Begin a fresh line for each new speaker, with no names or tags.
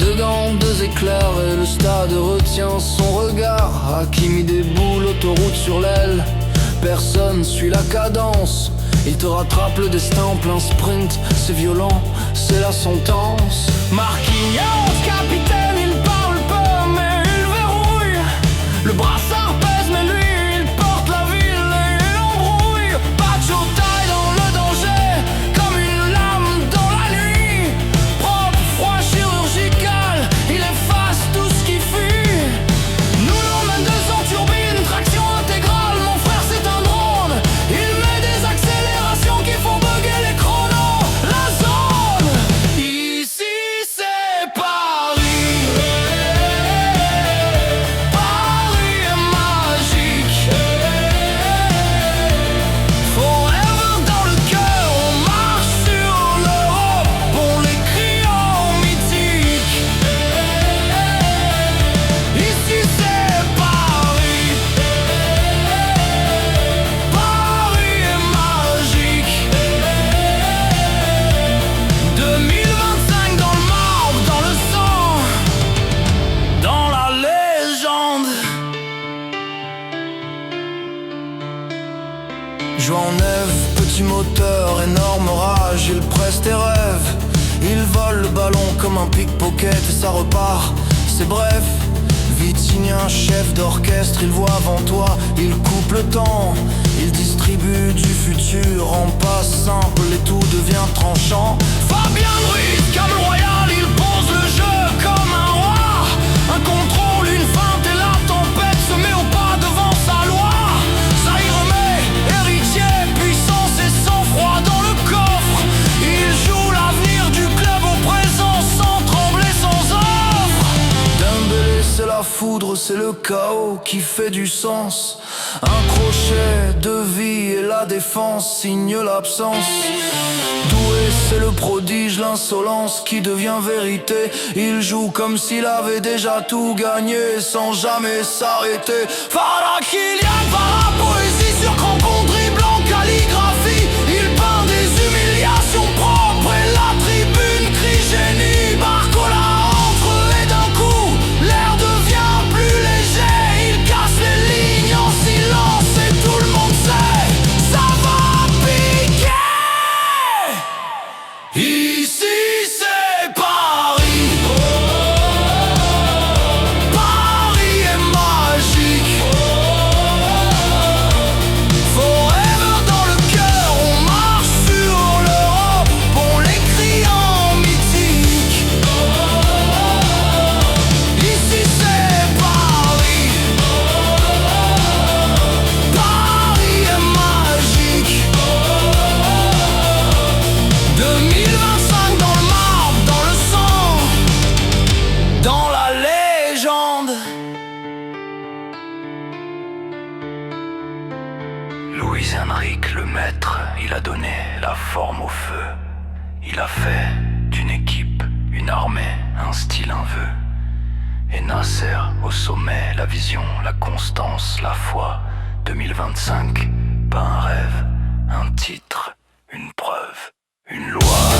Deux gants, deux éclairs et le stade retient son regard. Hakimi déboule, autoroute sur l'aile, personne suit la cadence. Il te rattrape le destin en plein sprint, c'est violent, c'est la sentence. Marquinhos, capitaine, il parle peu mais il verrouille. Le brassard pèse mais lui, il porte la ville et l'embrouille. Pacho taille dans le danger, comme une lame dans la nuit. Propre, froid, chirurgical, il efface tout ce qui fuit. Nous l'emmène 200 turbines, traction intégrale, mon frère c'est un drone. Il met des accélérations qui font bugger les chronos. La zone, ici c'est Paris. Paris est magique. Forever dans le cœur, on marche sur l'Europe, on l'écrit en mythique. Ici c'est Paris. Paris est magique. 2025 dans le marbre, dans le sang, dans la légende. Joie en neve, petit moteur, énorme rage, il presse tes rêves. Il vole le ballon comme un pickpocket et ça repart, c'est bref. Vitinien, chef d'orchestre, il voit avant toi, il coupe le temps. Il distribue du futur en passe simple et tout devient tranchant. Fabien Ruiz, comme royal, il pose le jeu comme un roi. Un contrôle, une feinte et la tempête se met au pas devant sa loi. Ça y remet, héritier, puissance et sang-froid dans le coffre. Il joue l'avenir du club au présent sans trembler, sans offre. Dembélé, c'est la foudre, c'est le chaos qui fait du sens. Un crochet de vie et la défense signe l'absence. Doué, c'est le prodige, l'insolence qui devient vérité. Il joue comme s'il avait déjà tout gagné sans jamais s'arrêter. Farah Kylian, par la poésie sur crampon, dribblant, calligraphie. Il peint des humiliations propres et la tribune crie génie. Barcola entre et d'un coup, l'air devient plus léger. Il casse les lignes en silence et tout le monde sait, ça va piquer. Ici c'est Paris. Paris est magique. Forever dans le cœur, on marche sur l'Europe, on l'écrit en mythique. Ici c'est Paris. Paris est magique. 2025 dans le marbre, dans le sang, dans la légende.
Luis Enrique, le maître, il a donné la forme au feu. Il a fait d'une équipe une armée, un style, un vœu. Et Nasser au sommet, la vision, la constance, la foi. 2025, pas un rêve, un titre, une preuve, une loi.